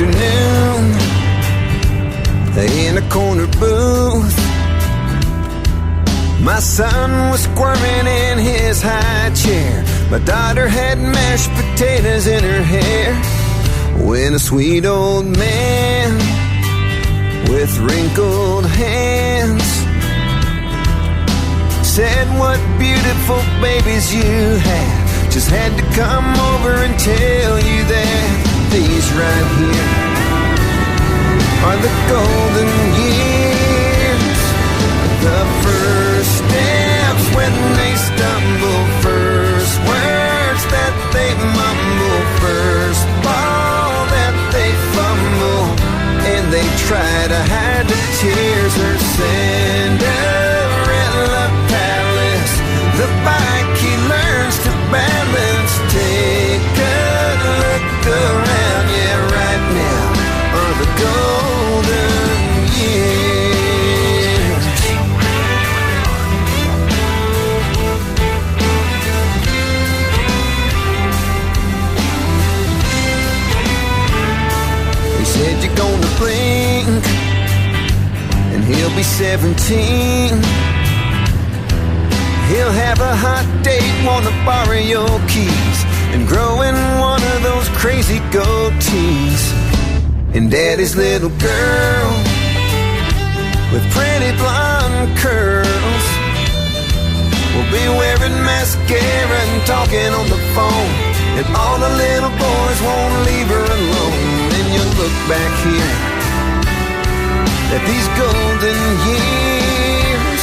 afternoon in a corner booth. My son was squirming in his high chair. My daughter had mashed potatoes in her hair. When a sweet old man with wrinkled hands said, "What beautiful babies you have. Just had to come over and tell you that these right here are the golden years. The first steps when they stumble, first words that they mumble, first ball that they fumble, and they try to hide the tears. Her Cinderella palace, the bike he learns to balance. Take a look around, yeah, right now are the golden years. He said you're gonna blink and he'll be 17. He'll have a hot date, wanna borrow your keys, and growing one of those crazy goatees. And daddy's little girl with pretty blonde curls will be wearing mascara and talking on the phone, and all the little boys won't leave her alone. And you look back here at these golden years.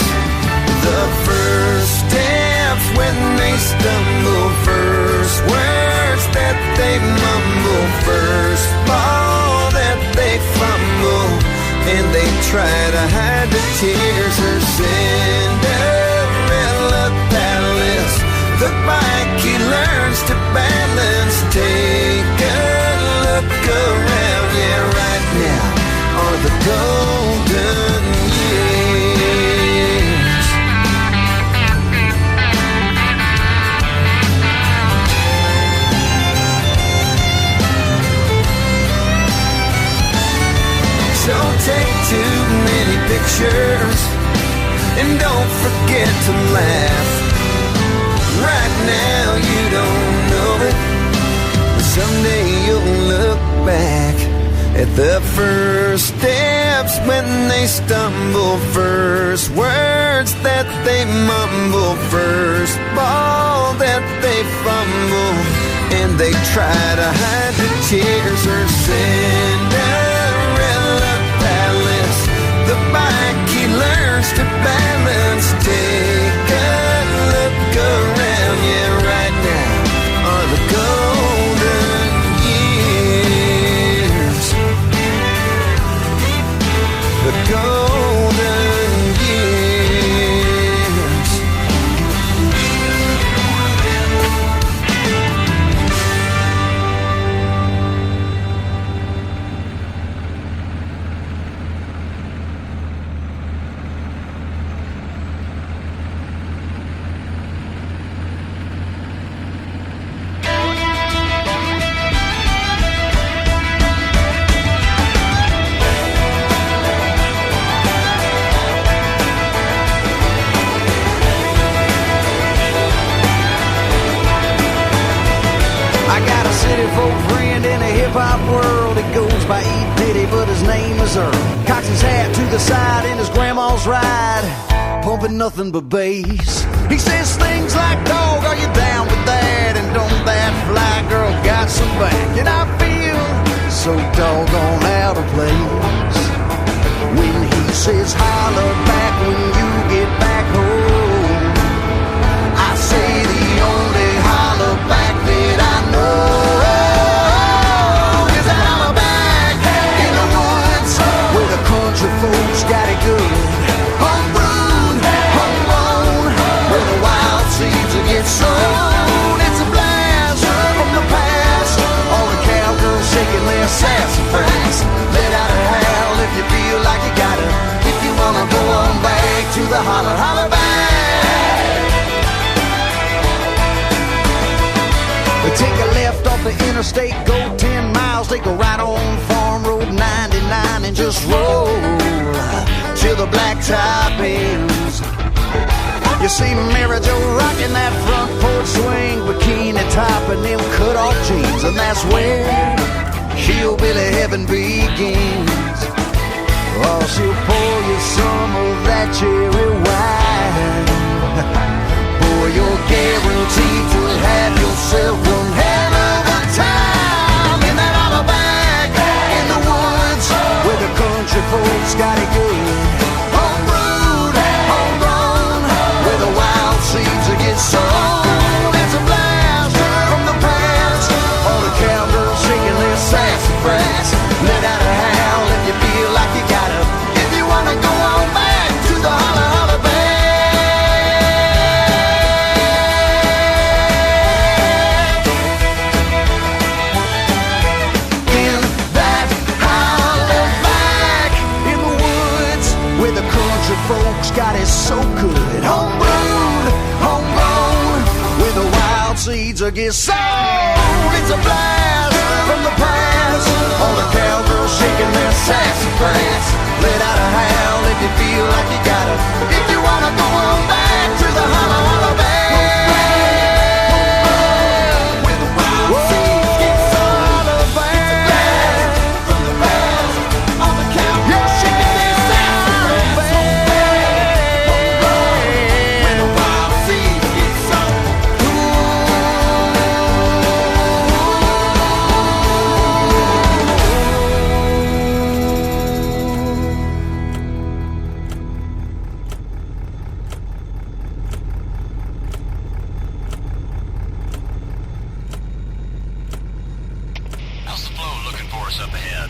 The first steps when they stumble, first words that they mumble, first ball that they fumble, and they try to hide the tears. Her Cinderella palace, the bike he learns to balance. Take a look around, yeah, right now are the golden years. Don't take too many pictures, and don't forget to laugh. Right now you don't know it, but someday you'll look back at the first steps when they stumble, first words that they mumble, first ball that they fumble, and they try to hide the tears. Her Cinderella palace, the bike he learns to balance. Take a look around, yeah, right now are the golden years. The golden years. Hip-hop world, it goes by E. Diddy, but his name is Earl. Cocks his hat to the side in his grandma's ride, pumping nothing but bass. He says things like, dog, are you down with that? And don't that fly girl got some back? And I feel so doggone out of place when he says, holler back when you get back home. I say the only holler back that I know country folks got it good. Homegrown, homegrown, where the wild seeds will get sown. It's a blast from the past. All the cowgirls shaking their sassafras. Let out a howl if you feel like you gotta. If you wanna go on back to the holler, holler back. They take a left off the interstate, go 10 miles, they go right on farm. 99 and just roll till the blacktop ends. You see Mary Jo rocking that front porch swing, bikini top and them cut-off jeans, and that's where hillbilly heaven begins. Oh, she'll pour you some of that cherry wine. Boy, you're guaranteed to have yourself one hell of a time in that holler back in the woods where the country folks got it good. Homebrewed, homegrown, where the wild seeds get sown. It's a blast from the past. All the cowgirls shaking their sassafras. Let out a howl if you feel like you gotta. If you wanna go on back to the holler, holler back. In that holler back in the woods where the country folks got it so good. Homebrewed, homegrown, where the wild seeds get sown. It's a blast from the past. All the cowgirls shaking their sassafras. Let out a howl if you feel like you gotta. If you wanna go on back to the holler, holler back. Where the wild seeds get sown. Holler back from the past. All the cowgirls shaking their sassafras. Where the wild seeds get sown. How's the flow looking for us up ahead?